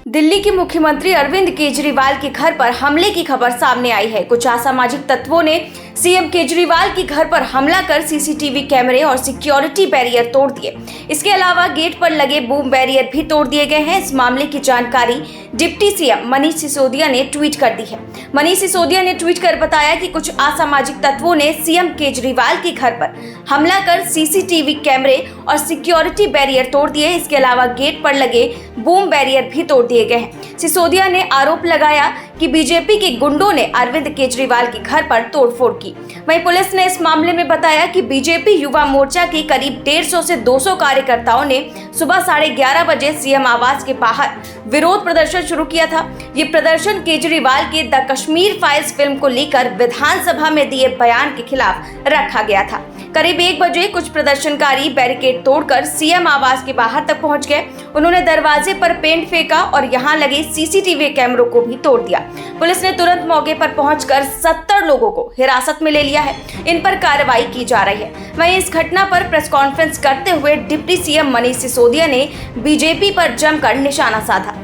दिल्ली के मुख्यमंत्री अरविंद केजरीवाल के घर पर हमले की खबर सामने आई है। कुछ असामाजिक तत्वों ने सीएम केजरीवाल के घर पर हमला कर सीसीटीवी कैमरे और सिक्योरिटी बैरियर तोड़ दिए। इसके अलावा गेट पर लगे बूम बैरियर भी तोड़ दिए गए हैं। इस मामले की जानकारी डिप्टी सीएम मनीष सिसोदिया ने ट्वीट कर दी है। मनीष सिसोदिया ने ट्वीट कर बताया कि कुछ असामाजिक तत्वों ने सीएम केजरीवाल के घर पर हमला कर सीसीटीवी कैमरे और सिक्योरिटी बैरियर तोड़ दिए। इसके अलावा गेट पर लगे बूम बैरियर भी तोड़ दिए गए हैं। सिसोदिया ने आरोप लगाया कि बीजेपी के गुंडों ने अरविंद केजरीवाल के घर पर तोड़फोड़ की। वहीं पुलिस ने इस मामले में बताया कि बीजेपी युवा मोर्चा के करीब 150 से 200 कार्यकर्ताओं ने सुबह 11:30 बजे सीएम आवास के बाहर विरोध प्रदर्शन शुरू किया था। ये प्रदर्शन केजरीवाल के द कश्मीर फाइल्स फिल्म को लेकर विधानसभा में दिए बयान के खिलाफ रखा गया था। करीब 1 बजे कुछ प्रदर्शनकारी बैरिकेड तोड़कर सीएम आवास के बाहर तक पहुंच गए। उन्होंने दरवाजे पर पेंट फेंका और यहां लगे सीसीटीवी कैमरों को भी तोड़ दिया। पुलिस ने तुरंत मौके पर पहुंचकर 70 लोगों को हिरासत में ले लिया है। इन पर कार्रवाई की जा रही है। वहीं इस घटना पर प्रेस कॉन्फ्रेंस करते हुए डिप्टी सीएम मनीष सिसोदिया ने बीजेपी पर जमकर निशाना साधा।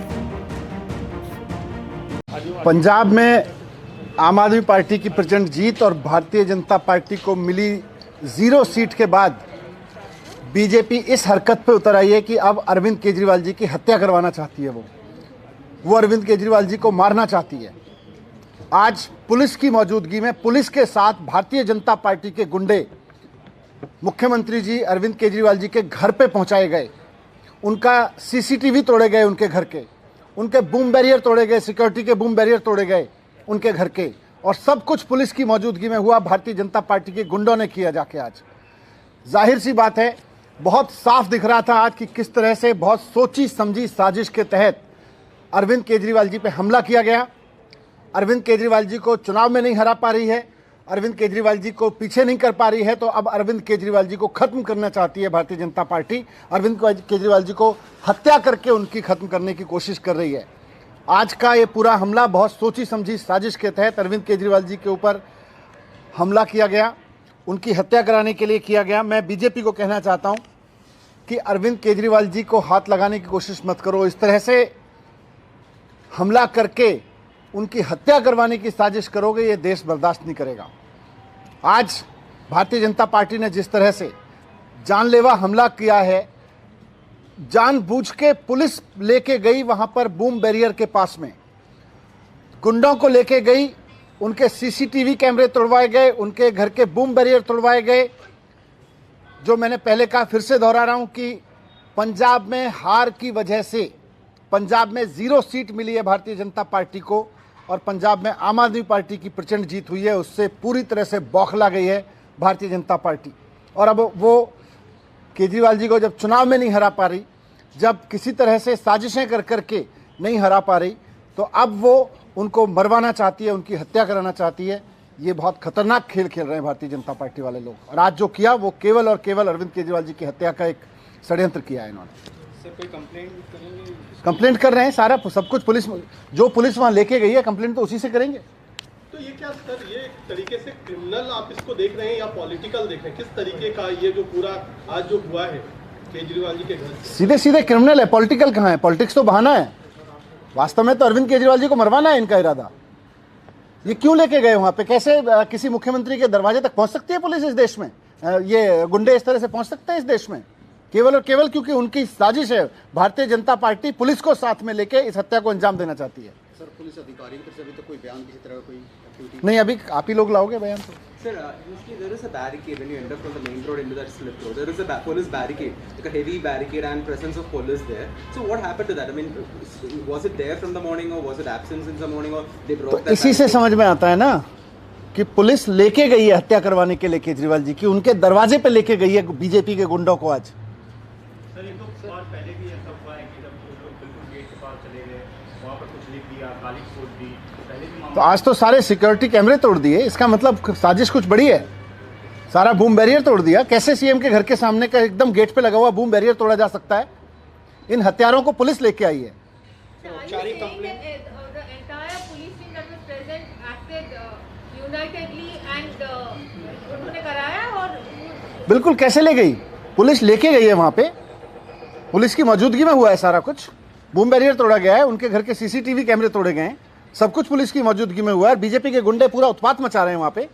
पंजाब में आम आदमी पार्टी की प्रचंड जीत और भारतीय जनता पार्टी को मिली 0 सीट के बाद बीजेपी इस हरकत पे उतर आई है कि अब अरविंद केजरीवाल जी की हत्या करवाना चाहती है। वो अरविंद केजरीवाल जी को मारना चाहती है। आज पुलिस की मौजूदगी में पुलिस के साथ भारतीय जनता पार्टी के गुंडे मुख्यमंत्री जी अरविंद केजरीवाल जी के घर पे पहुंचाए गए। उनका सीसीटीवी तोड़े गए, उनके घर के, उनके बूम बैरियर तोड़े गए, सिक्योरिटी के बूम बैरियर तोड़े गए उनके घर के, और सब कुछ पुलिस की मौजूदगी में हुआ। भारतीय जनता पार्टी के गुंडों ने किया जाके। आज जाहिर सी बात है, बहुत साफ दिख रहा था आज कि किस तरह से बहुत सोची समझी साजिश के तहत अरविंद केजरीवाल जी पे हमला किया गया। अरविंद केजरीवाल जी को चुनाव में नहीं हरा पा रही है, अरविंद केजरीवाल जी को पीछे नहीं कर पा रही है, तो अब अरविंद केजरीवाल जी को खत्म करना चाहती है भारतीय जनता पार्टी। अरविंद केजरीवाल जी को हत्या करके उनकी खत्म करने की कोशिश कर रही है। आज का ये पूरा हमला बहुत सोची समझी साजिश के तहत अरविंद केजरीवाल जी के ऊपर हमला किया गया, उनकी हत्या कराने के लिए किया गया। मैं बीजेपी को कहना चाहता हूं कि अरविंद केजरीवाल जी को हाथ लगाने की कोशिश मत करो। इस तरह से हमला करके उनकी हत्या करवाने की साजिश करोगे, ये देश बर्दाश्त नहीं करेगा। आज भारतीय जनता पार्टी ने जिस तरह से जानलेवा हमला किया है, जानबूझ के पुलिस लेके गई वहां पर बूम बैरियर के पास में, गुंडों को लेके गई, उनके सीसीटीवी कैमरे तोड़वाए गए, उनके घर के बूम बैरियर तोड़वाए गए। जो मैंने पहले कहा, फिर से दोहरा रहा हूं कि पंजाब में हार की वजह से, पंजाब में 0 सीट मिली है भारतीय जनता पार्टी को, और पंजाब में आम आदमी पार्टी की प्रचंड जीत हुई है। उससे पूरी तरह से बौखला गई है भारतीय जनता पार्टी। और अब वो केजरीवाल जी को जब चुनाव में नहीं हरा पा रही, जब किसी तरह से साजिशें कर करके नहीं हरा पा रही, तो अब वो उनको मरवाना चाहती है, उनकी हत्या कराना चाहती है। ये बहुत खतरनाक खेल खेल रहे हैं भारतीय जनता पार्टी वाले लोग। और आज जो किया वो केवल और केवल अरविंद केजरीवाल जी की हत्या का एक षड्यंत्र किया है इन्होंने। सर, कोई कंप्लेंट कर रहे हैं, सारा सब कुछ पुलिस, जो पुलिस वहाँ लेके गई है, कंप्लेंट तो उसी से करेंगे। तो ये क्या सर, ये एक तरीके से क्रिमिनल आप इसको देख रहे हैं या पॉलिटिकल देख रहे हैं? किस तरीके का ये जो पूरा आज जो हुआ है केजरीवाल जी के घर? सीधे सीधे क्रिमिनल है, पॉलिटिकल कहाँ है? पॉलिटिक्स तो बहाना है। वास्तव में तो अरविंद केजरीवाल जी को मरवाना है इनका इरादा। ये क्यों लेके गए वहाँ पे? कैसे किसी मुख्यमंत्री के दरवाजे तक पहुँच सकती है पुलिस इस देश में? ये गुंडे इस तरह से पहुँच सकते हैं इस देश में? केवल और केवल क्योंकि उनकी साजिश है। भारतीय जनता पार्टी पुलिस को साथ में लेके इस हत्या को अंजाम देना चाहती है। सर, पुलिस अधिकारियों की तरफ से अभी तक कोई बयान किसी तरह कोई एक्टिविटी नहीं, अभी आप ही लोग लाओगे बयान तो। Sir, usually there is a barricade when you enter from the main road into that slip road. There is a police barricade, like a heavy barricade and presence of police there. So what happened to that? I mean, was it there from the morning or was it absent since the morning or they broke that? इसी से समझ में आता है ना कि police लेके गई है हत्या करवाने के लिए केजरीवाल जी की, उनके दरवाजे पे लेके गई है बीजेपी के गुंडों को आज। सर, ये तो पहले भी ऐसा हुआ है कि जब लोग बिल्कुल गेट के पास चले गए, वहाँ पर कुछ लिख दिया, गाली छोड़ दी, पहले भी। तो आज तो सारे सिक्योरिटी कैमरे तोड़ दिए, इसका मतलब साजिश कुछ बड़ी है। सारा बूम बैरियर तोड़ दिया। कैसे सीएम के घर के सामने का एकदम गेट पे लगा हुआ बूम बैरियर तोड़ा जा सकता है? इन हत्यारों को पुलिस लेके आई है। बिल्कुल, कैसे ले गई? पुलिस लेके गई है वहां पे, पुलिस की मौजूदगी में हुआ है सारा कुछ। बूम बैरियर तोड़ा गया है, उनके घर के सीसीटीवी कैमरे तोड़े गए हैं, सब कुछ पुलिस की मौजूदगी में हुआ है। बीजेपी के गुंडे पूरा उत्पात मचा रहे हैं वहां पे।